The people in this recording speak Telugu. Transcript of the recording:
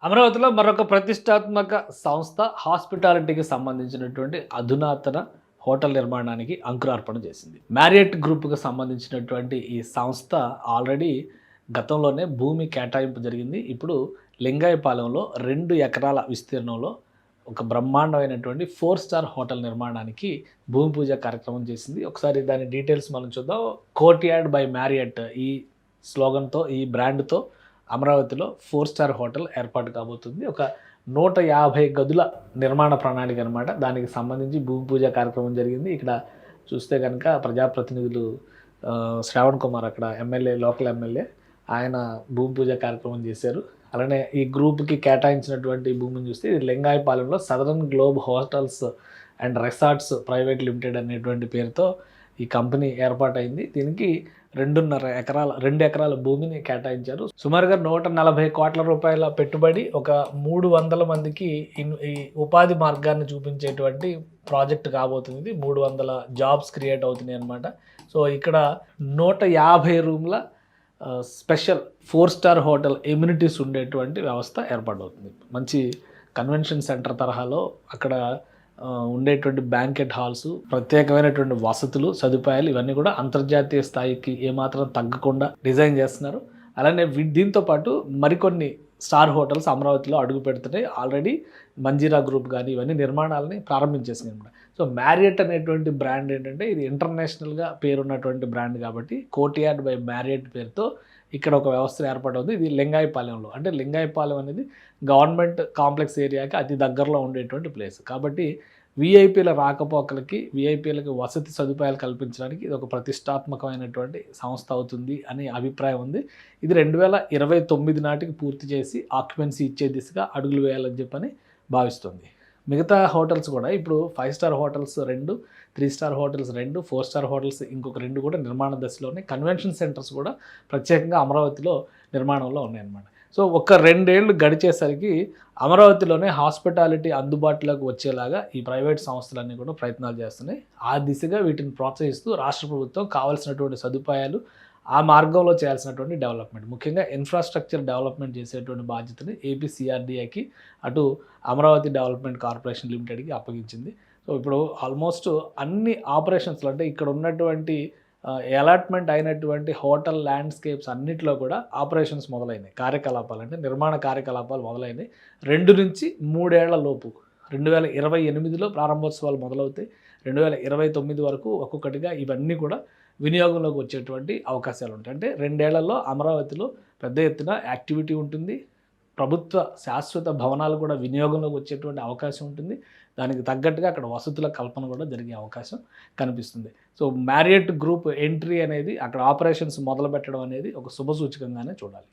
అమరావతిలో మరొక ప్రతిష్టాత్మక సంస్థ హాస్పిటాలిటీకి సంబంధించినటువంటి అధునాతన హోటల్ నిర్మాణానికి అంకురార్పణ చేసింది. మ్యారియట్ గ్రూప్‌కి సంబంధించినటువంటి ఈ సంస్థ ఆల్రెడీ గతంలోనే భూమి కేటాయింపు జరిగింది. ఇప్పుడు లింగాయపాలెంలో 2 ఎకరాల విస్తీర్ణంలో ఒక బ్రహ్మాండమైనటువంటి 4 స్టార్ హోటల్ నిర్మాణానికి భూమి పూజ కార్యక్రమం చేసింది. ఒకసారి దాని డీటెయిల్స్ మనం చూద్దాం. కోర్ట్‌యార్డ్ బై మ్యారియట్ ఈ స్లోగన్‌తో, ఈ బ్రాండ్‌తో అమరావతిలో 4 స్టార్ హోటల్ ఏర్పాటు కాబోతుంది. ఒక 150 గదుల నిర్మాణ ప్రణాళిక అనమాట. దానికి సంబంధించి భూమి పూజ కార్యక్రమం జరిగింది. ఇక్కడ చూస్తే కనుక ప్రజాప్రతినిధులు శ్రావణ్ కుమార్ అక్కడ ఎమ్మెల్యే, లోకల్ ఎమ్మెల్యే, ఆయన భూమి పూజ కార్యక్రమం చేశారు. అలానే ఈ గ్రూప్‌కి కేటాయించినటువంటి భూమిని చూస్తే ఇది లింగాయపాలెంలో southern globe hotels and resorts private limited అనేటువంటి పేరుతో ఈ కంపెనీ ఏర్పాటైంది. దీనికి 2 ఎకరాల భూమిని కేటాయించారు. సుమారుగా 140 కోట్ల రూపాయల పెట్టుబడి, ఒక 300 మందికి ఈ ఉపాధి మార్గాన్ని చూపించేటువంటి ప్రాజెక్ట్ కాబోతుంది. 300 జాబ్స్ క్రియేట్ అవుతున్నాయి అన్నమాట. సో ఇక్కడ 150 రూమ్ల స్పెషల్ 4 స్టార్ హోటల్ ఎమ్యూనిటీస్ ఉండేటువంటి వ్యవస్థ ఏర్పాటవుతుంది. మంచి కన్వెన్షన్ సెంటర్ తరహాలో అక్కడ ఉండేటువంటి బ్యాంకెట్ హాల్స్, ప్రత్యేకమైనటువంటి వసతులు, సదుపాయాలు ఇవన్నీ కూడా అంతర్జాతీయ స్థాయికి ఏమాత్రం తగ్గకుండా డిజైన్ చేస్తున్నారు. అలానే దీంతో పాటు మరికొన్ని స్టార్ హోటల్స్ అమరావతిలో అడుగు పెడుతున్నాయి. ఆల్రెడీ మంజీరా గ్రూప్ కానీ ఇవన్నీ నిర్మాణాలని ప్రారంభించేసినాయి అనమాట. సో మ్యారియట్ అనేటువంటి బ్రాండ్ ఏంటంటే ఇది ఇంటర్నేషనల్గా పేరున్నటువంటి బ్రాండ్ కాబట్టి కోర్ట్‌యార్డ్ బై మ్యారియట్ పేరుతో ఇక్కడ ఒక వ్యవస్థ ఏర్పాటవుతుంది. ఇది లింగాయపాలెంలో, అంటే లింగాయపాలెం అనేది గవర్నమెంట్ కాంప్లెక్స్ ఏరియాకి అతి దగ్గరలో ఉండేటువంటి ప్లేస్ కాబట్టి వీఐపీల రాకపోకలకి, వీఐపీలకి వసతి సదుపాయాలు కల్పించడానికి ఇది ఒక ప్రతిష్టాత్మకమైనటువంటి సంస్థ అవుతుంది అనే అభిప్రాయం ఉంది. ఇది 2029 నాటికి పూర్తి చేసి ఆక్యుపెన్సీ ఇచ్చే దిశగా అడుగులు వేయాలని చెప్పని భావిస్తుంది. మిగతా హోటల్స్ కూడా ఇప్పుడు 5 star hotels 2, 3 star hotels 2, 4 star hotels ఇంకొక 2 కూడా నిర్మాణ దశలో ఉన్నాయి. కన్వెన్షన్ సెంటర్స్ కూడా ప్రత్యేకంగా అమరావతిలో నిర్మాణంలో ఉన్నాయన్నమాట. సో ఒక 2 ఏళ్ళు గడిచేసరికి అమరావతిలోనే హాస్పిటాలిటీ అందుబాటులోకి వచ్చేలాగా ఈ ప్రైవేట్ సంస్థలన్నీ కూడా ప్రయత్నాలు చేస్తున్నాయి. ఆ దిశగా వీటిని ప్రోత్సహిస్తూ రాష్ట్ర ప్రభుత్వం కావాల్సినటువంటి సదుపాయాలు, ఆ మార్గంలో చేయాల్సినటువంటి డెవలప్మెంట్, ముఖ్యంగా ఇన్ఫ్రాస్ట్రక్చర్ డెవలప్మెంట్ చేసేటువంటి బాధ్యతని ఏపీ సిఆర్డీఏకి, అటు అమరావతి డెవలప్మెంట్ కార్పొరేషన్ లిమిటెడ్కి అప్పగించింది. సో ఇప్పుడు ఆల్మోస్ట్ అన్ని ఆపరేషన్స్లో, అంటే ఇక్కడ ఉన్నటువంటి అలాట్మెంట్ అయినటువంటి హోటల్ ల్యాండ్స్కేప్స్ అన్నిటిలో కూడా ఆపరేషన్స్ మొదలైనాయి. కార్యకలాపాలు అంటే నిర్మాణ కార్యకలాపాలు మొదలైనాయి. 2 నుంచి 3 ఏళ్ల లోపు 2028లో ప్రారంభోత్సవాలు మొదలవుతాయి. 2029 వరకు ఒక్కొక్కటిగా ఇవన్నీ కూడా వినియోగంలోకి వచ్చేటువంటి అవకాశాలు ఉంటాయి. అంటే 2 ఏళ్లలో అమరావతిలో పెద్ద ఎత్తున యాక్టివిటీ ఉంటుంది. ప్రభుత్వ శాశ్వత భవనాలు కూడా వినియోగంలోకి వచ్చేటువంటి అవకాశం ఉంటుంది. దానికి తగ్గట్టుగా అక్కడ వసతుల కల్పన కూడా జరిగే అవకాశం కనిపిస్తుంది. సో మ్యారియట్ గ్రూప్ ఎంట్రీ అనేది, అక్కడ ఆపరేషన్స్ మొదలు పెట్టడం అనేది ఒక శుభసూచకంగానే చూడాలి.